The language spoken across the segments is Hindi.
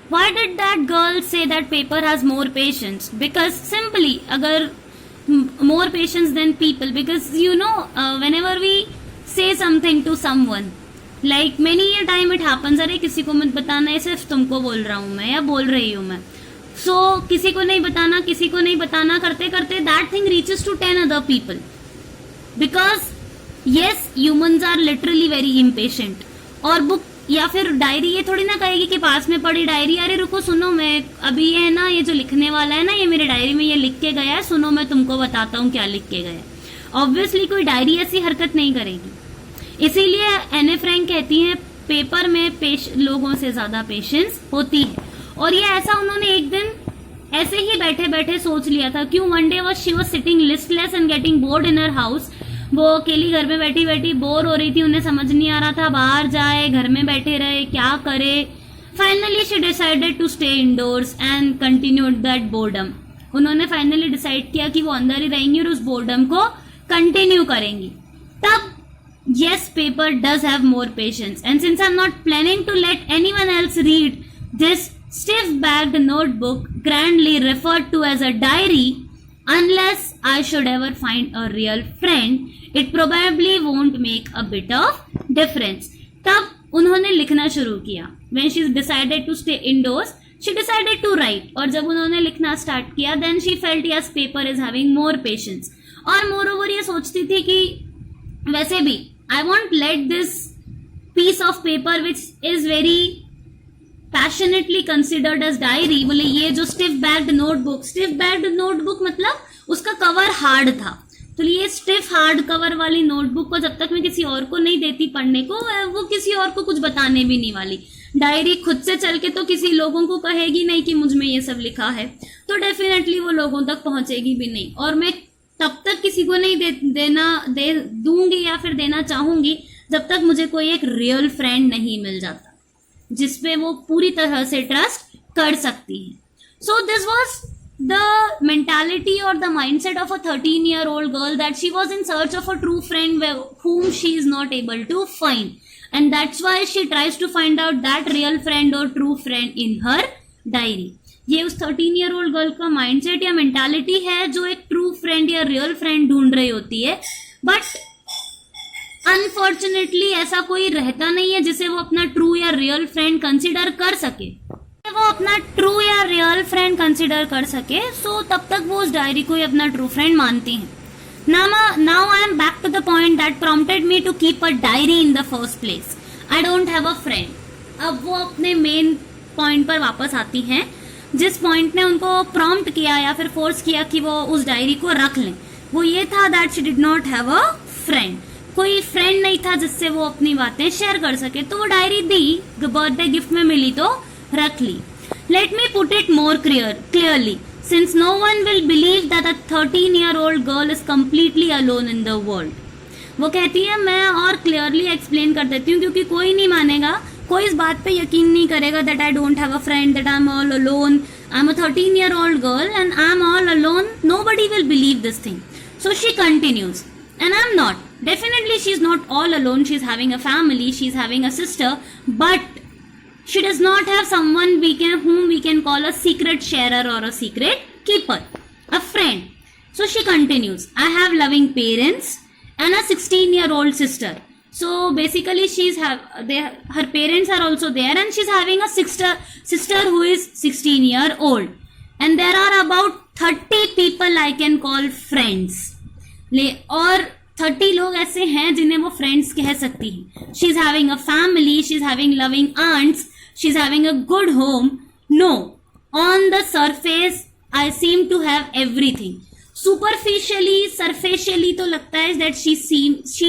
Why did that girl say that paper has more patience? Because simply, agar more patience than people, because whenever we say something to someone, like many a time it happens, अरे किसी को मत बताना, ये सिर्फ तुमको बोल रहा हूँ मैं या बोल रही हूँ मैं. So किसी को नहीं बताना करते करते that thing reaches to 10 other people. Because yes, humans are literally very impatient. और बुक या फिर डायरी ये थोड़ी ना कहेगी कि पास में पड़ी डायरी, अरे रुको सुनो, मैं अभी ये है ना, ये जो लिखने वाला है ना, ये मेरे डायरी में ये लिख के गया है, सुनो मैं तुमको बताता हूँ क्या लिख के गया है. ऑब्वियसली कोई डायरी ऐसी हरकत नहीं करेगी. इसीलिए एने फ्रैंक कहती हैं पेपर में लोगों से ज्यादा पेशेंस होती है. और ये ऐसा उन्होंने एक दिन ऐसे ही बैठे बैठे सोच लिया था. क्यों? One day she was sitting listless and getting bored in her house. वो अकेली घर में बैठी बैठी बोर हो रही थी, उन्हें समझ नहीं आ रहा था बाहर जाए, घर में बैठे रहे, क्या करे. Finally she decided to stay indoors and continued that boredom. उन्होंने फाइनली डिसाइड किया कि वो अंदर ही रहेंगी और उस बोर्डम को कंटिन्यू करेंगी. तब yes, paper does have more patience, and since I'm not planning to let anyone else read this stiff-backed notebook grandly referred to as a diary, unless I should ever find a real friend, it probably won't make a bit of difference. तब उन्होंने लिखना शुरू किया. When she decided to stay indoors, she decided to write. और जब उन्होंने लिखना स्टार्ट किया, then she felt yes, paper is having more patience. और moreover ये सोचती थी कि वैसे भी I won't let this piece of paper which is very passionately considered as diary, बोले ये जो stiff backed notebook मतलब उसका कवर हार्ड था, तो ये स्टिफ हार्ड कवर वाली नोटबुक को जब तक मैं किसी और को नहीं देती पढ़ने को, वो किसी और को कुछ बताने भी नहीं वाली. डायरी खुद से चल के तो किसी लोगों को कहेगी नहीं कि मुझ में ये सब लिखा है, तो डेफिनेटली वो लोगों तक पहुंचेगी भी नहीं. और मैं तब तक किसी को नहीं दूंगी या फिर देना चाहूंगी जब तक मुझे कोई एक रियल फ्रेंड नहीं मिल जाता जिसपे वो पूरी तरह से ट्रस्ट कर सकती है. So this was the mentality और the mindset of a 13-year-old girl, that she was in search of a true friend whom she is not able to find, and that's why she tries to find out that real friend or true friend in her diary. ये उस 13-year-old गर्ल का माइंडसेट या मेंटालिटी है जो एक ट्रू फ्रेंड या रियल फ्रेंड ढूंढ रही होती है. बट अनफॉर्चुनेटली ऐसा कोई रहता नहीं है जिसे वो अपना ट्रू या रियल फ्रेंड कंसिडर कर सके. वो अपना ट्रू या रियल फ्रेंड कंसिडर कर सके, सो तब तक वो उस डायरी को ही अपना ट्रू फ्रेंड मानती हैं. Now I am back to the point that prompted me to keep a diary in the first place. I don't have a friend. अब वो अपने मेन पॉइंट पर वापस आती हैं, जिस पॉइंट ने उनको प्रॉम्प्ट किया या फिर फोर्स किया कि वो उस डायरी को रख लें. वो ये था that she did not have a friend. कोई फ्रेंड नहीं था जिससे वो अपनी बातें शेयर कर सके, तो वो डायरी दी, बर्थडे गिफ्ट में मिली तो रख ली. Let me put it more clearly, since no one will believe that a 13-year-old girl is completely alone in the world. वो कहती है, मैं और क्लियरली एक्सप्लेन कर देती हूँ क्योंकि कोई नहीं मानेगा, कोई इस बात पे यकीन नहीं करेगा that I don't have a friend, that I am all alone. I am a 13-year-old girl and I am all alone. Nobody will believe this thing. So she continues, and I'm not. Definitely she's not all alone. She's having a family, she's having a sister, but she does not have someone whom we can call a secret sharer or a secret keeper, a friend. So she continues, I have loving parents and a 16-year-old sister. So basically her parents are also there, and she's having a sister who is 16-year-old, and there are about 30 people I can call friends. और 30 लोग ऐसे हैं जिन्हें वो फ्रेंड्स कह सकती है. She is having a family, she is having loving aunts, she is having a good home. No, on the surface I seem to have everything. Superficially तो लगता है that she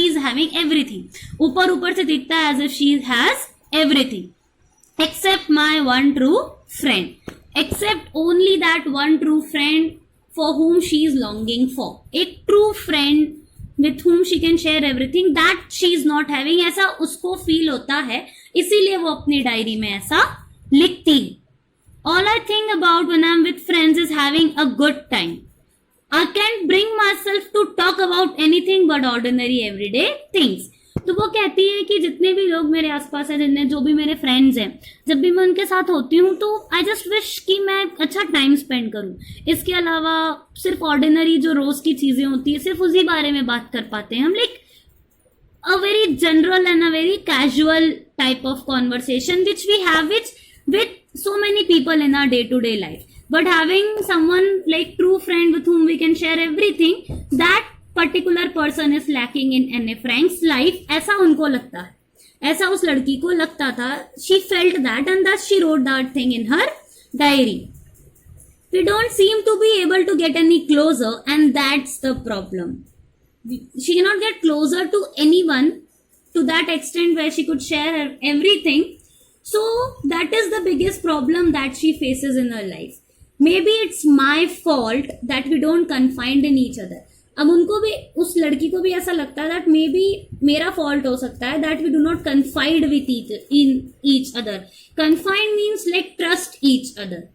is having everything. ऊपर से दिखता है as if she has everything except my one true friend, except only that one true friend for whom she is longing for. A true friend with whom she can share everything that she is not having, ऐसा उसको फील होता है, इसीलिए वो अपनी डायरी में ऐसा लिखती है. All I think about when I'm with friends is having a good time. I can't bring myself to talk about anything but ordinary everyday things. तो वो कहती है कि जितने भी लोग मेरे आसपास हैं, जितने जो भी मेरे फ्रेंड्स हैं, जब भी मैं उनके साथ होती हूँ तो आई जस्ट विश कि मैं अच्छा टाइम स्पेंड करूँ। इसके अलावा सिर्फ ऑर्डिनरी जो रोज की चीजें होती है सिर्फ उसी बारे में बात कर पाते हैं हम, like a very general and a very casual type of conversation which we have with so many people in our day to day life. But having someone like true friend with whom we can share everything, that particular person is lacking in Anne Frank's life. ऐसा उनको लगता है, ऐसा उस लड़की को लगता था. She felt that and thus she wrote that thing in her diary. We don't seem to be able to get any closer and that's the problem. She cannot get closer to anyone to that extent where she could share her everything. So that is the biggest problem that she faces in her life. Maybe it's my fault that we don't confide in each other. अब उनको भी, उस लड़की को भी ऐसा लगता है that maybe मेरा fault हो सकता है that we do not confide with each other. Confide means like trust each other.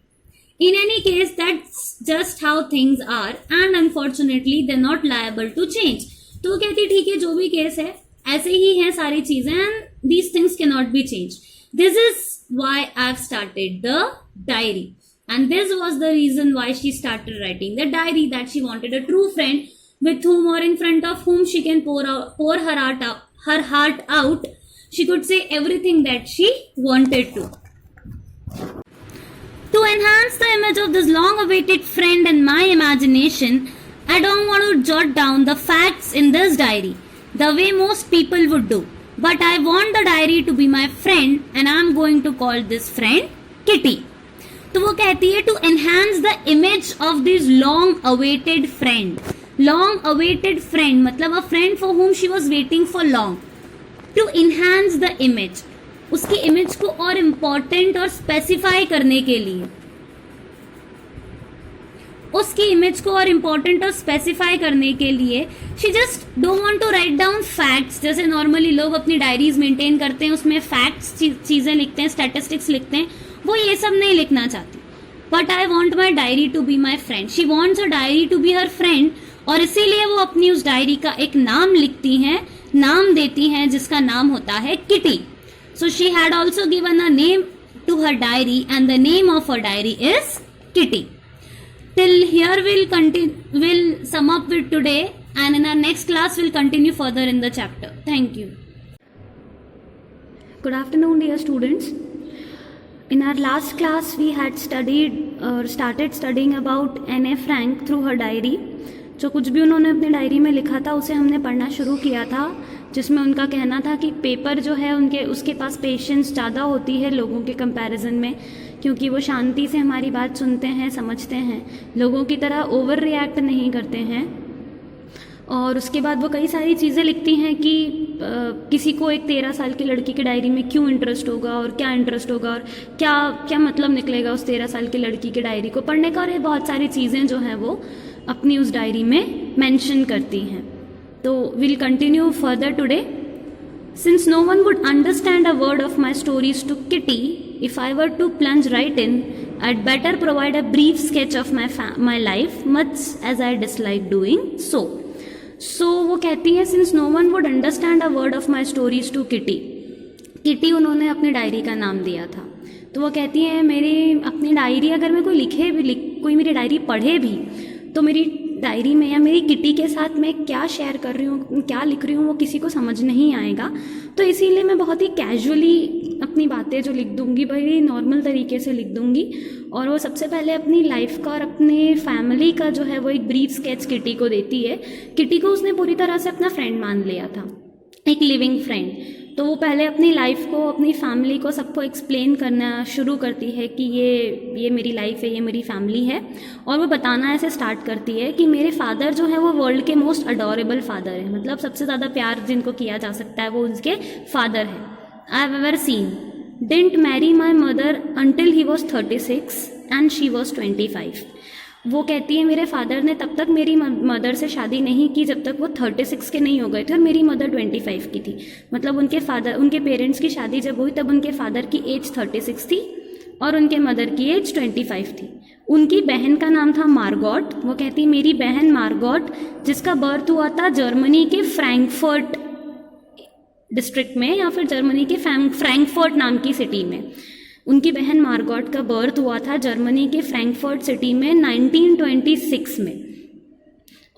In any case, that's just how things are and unfortunately they're not liable to change. तो वो कहती ठीक है, जो भी केस है ऐसे ही है सारी चीजें and these things cannot be changed. This is why I've started the diary and this was the reason why she started writing the diary, that she wanted a true friend with whom or in front of whom she can pour her heart out. She could say everything that she wanted to. To enhance the image of this long-awaited friend in my imagination, I don't want to jot down the facts in this diary the way most people would do. But I want the diary to be my friend and I'm going to call this friend Kitty. तो वो कहती है to enhance the image of this long-awaited friend. Long-awaited friend मतलब a friend for whom she was waiting for long. To enhance the image. उसकी इमेज को और इम्पोर्टेंट और स्पेसिफाई करने के लिए, उसकी इमेज को और इम्पोर्टेंट और स्पेसिफाई करने के लिए she just don't want to write down facts. जैसे नॉर्मली लोग अपनी डायरीज मेंटेन करते हैं, उसमें फैक्ट्स चीजें लिखते हैं, स्टैटिस्टिक्स लिखते हैं, वो ये सब नहीं लिखना चाहती. But I want my diary to be my friend. She wants a diary to be her friend और इसीलिए वो अपनी उस डायरी का एक नाम लिखती हैं, नाम देती हैं जिसका नाम होता है kitty. So she had also given a name to her diary and the name of her diary is Kitty. Till here we'll sum up with today and in our next class we'll continue further in the chapter. Thank you. Good afternoon dear students. In our last class we had started studying about Anne Frank through her diary. जो कुछ भी उन्होंने अपनी डायरी में लिखा था उसे हमने पढ़ना शुरू किया था, जिसमें उनका कहना था कि पेपर जो है उसके पास पेशेंस ज़्यादा होती है लोगों के कंपैरिजन में, क्योंकि वो शांति से हमारी बात सुनते हैं, समझते हैं, लोगों की तरह ओवर रिएक्ट नहीं करते हैं. और उसके बाद वो कई सारी चीज़ें लिखती हैं कि किसी को एक 13 साल की लड़की की डायरी में क्यों इंटरेस्ट होगा और क्या इंटरेस्ट होगा और क्या क्या मतलब निकलेगा उस 13 साल की लड़की की डायरी को पढ़ने का, और ये बहुत सारी चीज़ें जो हैं वो अपनी उस डायरी में मेंशन करती हैं. तो will continue further today. Since no one would understand a word of my stories to Kitty, if I were to plunge right in, I'd better provide a brief sketch of my life, much as I dislike doing so. So वो कहती है since no one would understand a word of my stories to Kitty. Kitty उन्होंने अपनी डायरी का नाम दिया था. तो वो कहती है मेरी अपनी डायरी अगर मैं कोई मेरी डायरी पढ़े भी तो मेरी डायरी में या मेरी किटी के साथ मैं क्या शेयर कर रही हूँ, क्या लिख रही हूँ, वो किसी को समझ नहीं आएगा. तो इसीलिए मैं बहुत ही कैजुअली अपनी बातें जो लिख दूँगी बड़ी नॉर्मल तरीके से लिख दूँगी, और वो सबसे पहले अपनी लाइफ का और अपने फैमिली का जो है वो एक ब्रीफ स्केच किटी को देती है. किटी को उसने पूरी तरह से अपना फ्रेंड मान लिया था, एक लिविंग फ्रेंड. तो वो पहले अपनी लाइफ को, अपनी फैमिली को सबको एक्सप्लेन करना शुरू करती है कि ये मेरी लाइफ है, ये मेरी फैमिली है. और वो बताना ऐसे स्टार्ट करती है कि मेरे फादर जो है वो वर्ल्ड के मोस्ट अडोरेबल फादर है, मतलब सबसे ज़्यादा प्यार जिनको किया जा सकता है वो उनके फादर है. I have ever seen. Didn't marry my mother until he was 36 and she was 25. वो कहती है मेरे फादर ने तब तक मेरी मदर से शादी नहीं की जब तक वो 36 के नहीं हो गए थे, और मेरी मदर 25 की थी. मतलब उनके पेरेंट्स की शादी जब हुई तब उनके फादर की एज 36 थी और उनके मदर की एज 25 थी. उनकी बहन का नाम था मार्गॉट. वो कहती मेरी बहन मार्गॉट, जिसका बर्थ हुआ था जर्मनी के फ्रैंकफर्ट डिस्ट्रिक्ट में या फिर जर्मनी के फ्रैंकफर्ट नाम की सिटी में। उनकी बहन मार्गॉट का बर्थ हुआ था जर्मनी के फ्रैंकफर्ट सिटी में 1926 में,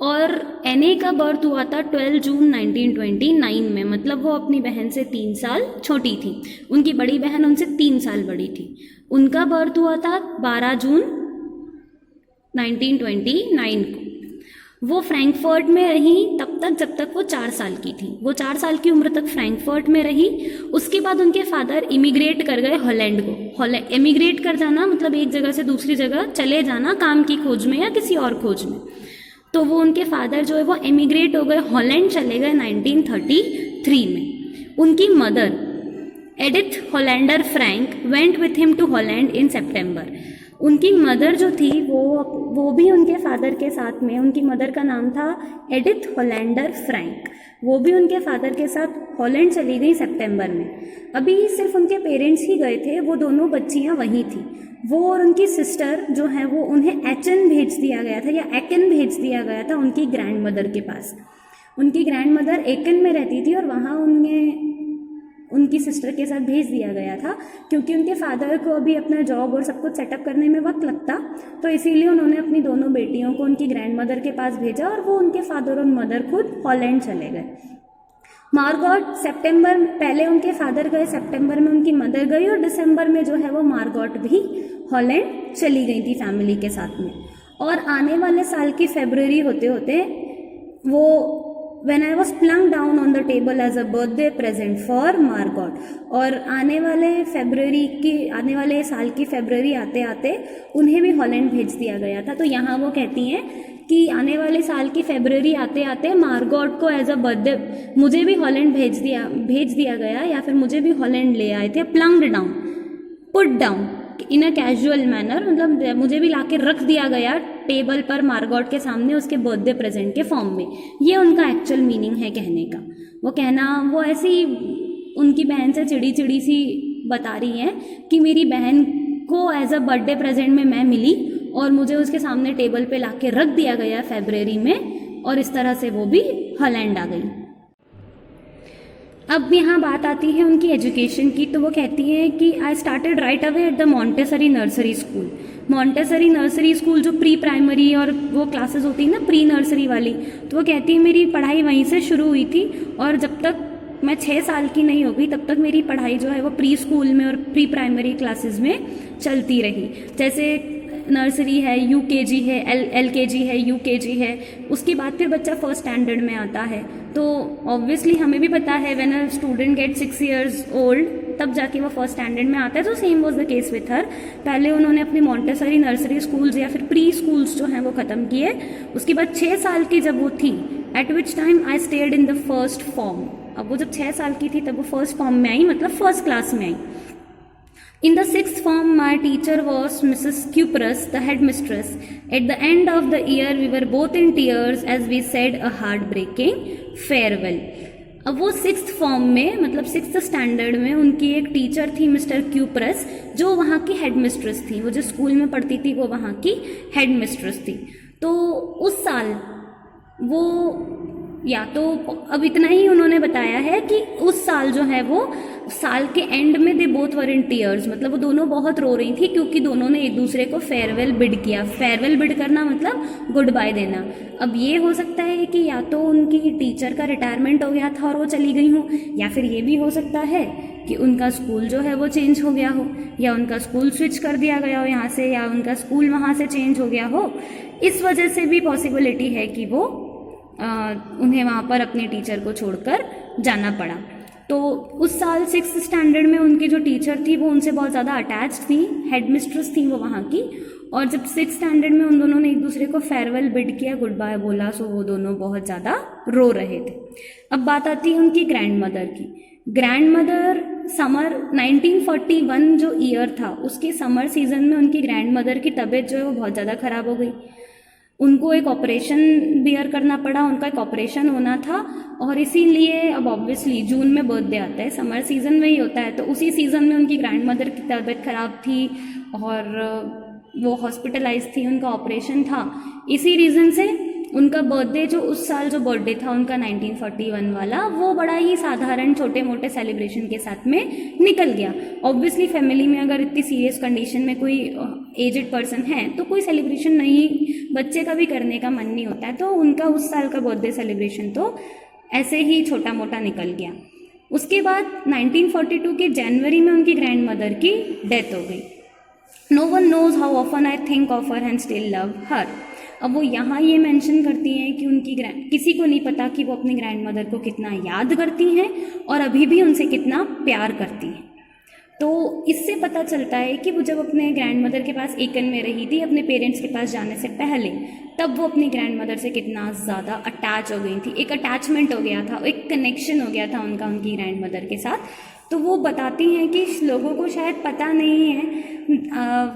और एने का बर्थ हुआ था 12 जून 1929 में, मतलब वो अपनी बहन से 3 साल छोटी थी। उनकी बड़ी बहन उनसे 3 साल बड़ी थी। उनका बर्थ हुआ था 12 जून 1929 को। वो फ्रैंकफर्ट में रही तब तक जब तक वो 4 साल की थी। वो 4 साल की उम्र तक फ्रैंकफर्ट में रही। उसके बाद उनके फादर इमिग्रेट कर गए हॉलैंड को। इमिग्रेट कर जाना मतलब एक जगह से दूसरी जगह चले जाना काम की खोज में या किसी और खोज में। तो वो उनके फादर जो है वो इमिग्रेट हो गए, हॉलैंड चले गए 1933 में। उनकी mother Edith Hollander Frank went with him to Holland in सितंबर। उनकी मदर जो थी वो भी उनके फादर के साथ में, उनकी मदर का नाम था एडिथ होलैंडर फ्रैंक, वो भी उनके फादर के साथ हॉलैंड चली गई सितंबर में। अभी सिर्फ उनके पेरेंट्स ही गए थे, वो दोनों बच्चियां वहीं थी। वो और उनकी सिस्टर जो है वो उन्हें एचन भेज दिया गया था या एकन भेज दिया गया था उनकी ग्रैंड मदर के पास। उनकी ग्रैंड मदर एकन में रहती थी और वहाँ उन्हें उनकी सिस्टर के साथ भेज दिया गया था, क्योंकि उनके फादर को अभी अपना जॉब और सब कुछ सेटअप करने में वक्त लगता, तो इसीलिए उन्होंने अपनी दोनों बेटियों को उनकी ग्रैंड मदर के पास भेजा और वो उनके फादर और मदर खुद हॉलैंड चले गए। मार्गॉट सितंबर पहले उनके फादर गए, सितंबर में उनकी मदर गई और दिसंबर में जो है वो मार्गॉट भी हॉलैंड चली गई थी फैमिली के साथ में। और आने वाले साल की फरवरी होते होते वो When I was flung down on the table as a birthday present for Margot, और आने वाले साल की फरवरी आते आते उन्हें भी हॉलैंड भेज दिया गया था। तो यहाँ वो कहती हैं कि आने वाले साल की फरवरी आते आते मार्गॉट को एज अ बर्थडे मुझे भी हॉलैंड भेज दिया गया या फिर मुझे भी हॉलैंड ले आए थे। Plunged down, put down in a casual manner, मतलब मुझे भी लाके रख दिया गया टेबल पर मार्गॉट के सामने उसके बर्थडे प्रेजेंट के फॉर्म में। ये उनका एक्चुअल मीनिंग है कहने का। वो ऐसी उनकी बहन से चिड़ी चिड़ी सी बता रही हैं कि मेरी बहन को एज अ बर्थडे प्रेजेंट में मैं मिली और मुझे उसके सामने टेबल पे लाके रख दिया गया फरवरी में, और इस तरह से वो भी हॉलैंड आ गई। अब यहाँ बात आती है उनकी एजुकेशन की। तो वो कहती हैं कि I started right away at the Montessori nursery school. Montessori nursery school जो प्री प्राइमरी और वो क्लासेस होती है ना प्री नर्सरी वाली, तो वो कहती है मेरी पढ़ाई वहीं से शुरू हुई थी और जब तक मैं 6 साल की नहीं हो गई तब तक मेरी पढ़ाई जो है वो प्री स्कूल में और प्री प्राइमरी क्लासेस में चलती रही। जैसे नर्सरी है, यूकेजी है, एलकेजी है, यूकेजी है, उसके बाद फिर बच्चा फर्स्ट स्टैंडर्ड में आता है। तो ऑब्वियसली हमें भी पता है when a student gate 6 years old तब जाके वो फर्स्ट स्टैंडर्ड में आता है। तो same was the case with her. पहले उन्होंने अपनी मॉन्टेसरी नर्सरी स्कूल्स या फिर प्री स्कूल्स जो हैं वो ख़त्म किए। उसके बाद 6 साल की जब वो थी, eight which time I stayed in the first form. अब वो जब 6 साल की थी तब वो फर्स्ट फॉर्म में आई, मतलब फर्स्ट क्लास में आई। In the 6th form, my teacher was Mrs. Cuprus, the headmistress. At the end of the year, we were both in tears as we said a heartbreaking farewell. अब वो 6th फॉर्म में मतलब 6th स्टैंडर्ड में उनकी एक टीचर थी मिस्टर क्यूप्रस, जो वहाँ की हेडमिस्ट्रेस थी। वो जो स्कूल में पढ़ती थी वो वहाँ की हेडमिस्ट्रेस थी। तो उस साल वो या तो अब इतना ही उन्होंने बताया है कि उस साल जो है वो साल के एंड में they both were in tears, मतलब वो दोनों बहुत रो रही थी क्योंकि दोनों ने एक दूसरे को फेयरवेल बिड किया। फेयरवेल बिड करना मतलब गुड बाय देना। अब ये हो सकता है कि या तो उनकी टीचर का रिटायरमेंट हो गया था और वो चली गई हो, या फिर ये भी हो सकता है कि उनका स्कूल जो है वो चेंज हो गया हो, या उनका स्कूल स्विच कर दिया गया हो यहाँ से, या उनका स्कूल वहाँ से चेंज हो गया हो। इस वजह से भी पॉसिबिलिटी है कि वो उन्हें वहाँ पर अपने टीचर को छोड़कर जाना पड़ा। तो उस साल 6th स्टैंडर्ड में उनकी जो टीचर थी वो उनसे बहुत ज़्यादा अटैच थी, हेडमिस्ट्रेस थी वो वहाँ की। और जब 6th स्टैंडर्ड में उन दोनों ने एक दूसरे को फेयरवेल बिड किया, गुड बाय बोला, सो वो दोनों बहुत ज़्यादा रो रहे थे। अब बात आती है उनकी ग्रैंड मदर की। ग्रैंड मदर समर 1941 जो ईयर था उसके समर सीजन में उनकी ग्रैंड मदर की तबीयत जो है वो बहुत ज़्यादा ख़राब हो गई। उनको एक ऑपरेशन बियर करना पड़ा, उनका एक ऑपरेशन होना था, और इसीलिए अब ऑब्वियसली जून में बर्थडे आता है, समर सीजन में ही होता है, तो उसी सीज़न में उनकी ग्रैंड मदर की तबीयत ख़राब थी और वो हॉस्पिटलाइज थी, उनका ऑपरेशन था। इसी रीज़न से उनका बर्थडे जो उस साल जो बर्थडे था उनका 1941 वाला, वो बड़ा ही साधारण छोटे मोटे सेलिब्रेशन के साथ में निकल गया। ऑब्वियसली फैमिली में अगर इतनी सीरियस कंडीशन में कोई एजेड पर्सन है तो कोई सेलिब्रेशन नहीं, बच्चे का भी करने का मन नहीं होता है, तो उनका उस साल का बर्थडे सेलिब्रेशन तो ऐसे ही छोटा मोटा निकल गया। उसके बाद 1942 के जनवरी में उनकी ग्रैंड मदर की डेथ हो गई। No one knows how often I think of her and still love her. अब वो यहाँ ये मेंशन करती हैं कि उनकी किसी को नहीं पता कि वो अपनी ग्रैंड मदर को कितना याद करती हैं और अभी भी उनसे कितना प्यार करती हैं। तो इससे पता चलता है कि वो जब अपने ग्रैंड मदर के पास एकन में रही थी अपने पेरेंट्स के पास जाने से पहले, तब वो अपनी ग्रैंड मदर से कितना ज़्यादा अटैच हो गई थी, एक अटैचमेंट हो गया था, एक कनेक्शन हो गया था उनका उनकी ग्रैंड मदर के साथ। तो वो बताती हैं कि लोगों को शायद पता नहीं है,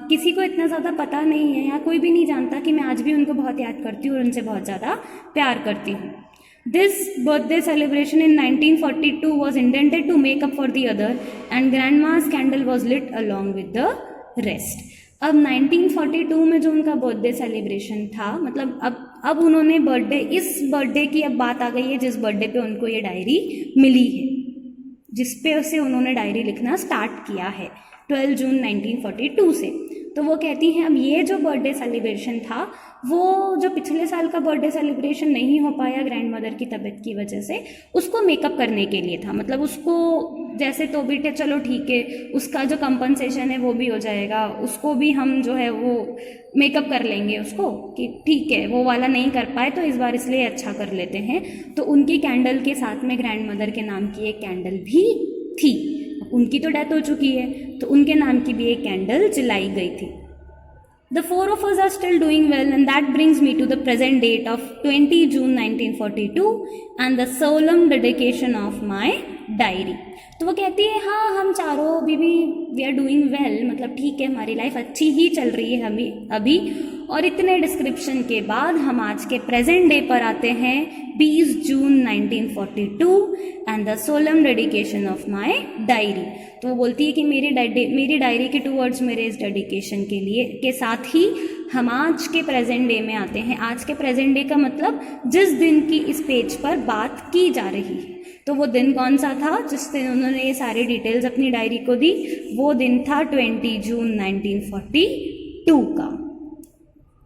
किसी को इतना ज़्यादा पता नहीं है या कोई भी नहीं जानता कि मैं आज भी उनको बहुत याद करती हूँ और उनसे बहुत ज़्यादा प्यार करती हूँ। This birthday celebration in 1942 was intended to make up for the other and grandma's candle was lit along with the rest. अब 1942 में जो उनका बर्थडे सेलिब्रेशन था, मतलब अब उन्होंने इस बर्थडे की अब बात आ गई है जिस बर्थडे पे उनको ये डायरी मिली है, जिस पे उसे उन्होंने डायरी लिखना स्टार्ट किया है 12 जून 1942 से। तो वो कहती हैं अब ये जो बर्थडे सेलिब्रेशन था वो जो पिछले साल का बर्थडे सेलिब्रेशन नहीं हो पाया ग्रैंड मदर की तबीयत की वजह से, उसको मेकअप करने के लिए था। मतलब उसको जैसे तो बेटे चलो ठीक है, उसका जो कंपनसेशन है वो भी हो जाएगा, उसको भी हम जो है वो मेकअप कर लेंगे उसको कि ठीक है वो वाला नहीं कर पाए तो इस बार इसलिए अच्छा कर लेते हैं। तो उनकी कैंडल के साथ में ग्रैंड मदर के नाम की एक कैंडल भी थी। उनकी तो डेथ हो चुकी है तो उनके नाम की भी एक कैंडल जलाई गई थी। The four of us are still doing well and that brings me to the present date of 20 June 1942 and the solemn dedication of my diary. तो वो कहती है हाँ हम चारों अभी भी वी आर डूइंग वेल, मतलब ठीक है हमारी लाइफ अच्छी ही चल रही है अभी। और इतने डिस्क्रिप्शन के बाद हम आज के प्रेजेंट डे पर आते हैं 20 June 1942 and the solemn dedication of my diary. तो वो बोलती है कि मेरी डायरी के टूवर्ड्स मेरे इस डेडिकेशन के साथ ही हम आज के प्रेजेंट डे में आते हैं। आज के प्रेजेंट डे का मतलब जिस दिन की इस पेज पर बात की जा रही है। तो वो दिन कौन सा था जिस दिन उन्होंने ये सारी डिटेल्स अपनी डायरी को दी? वो दिन था 20 जून 1942 का।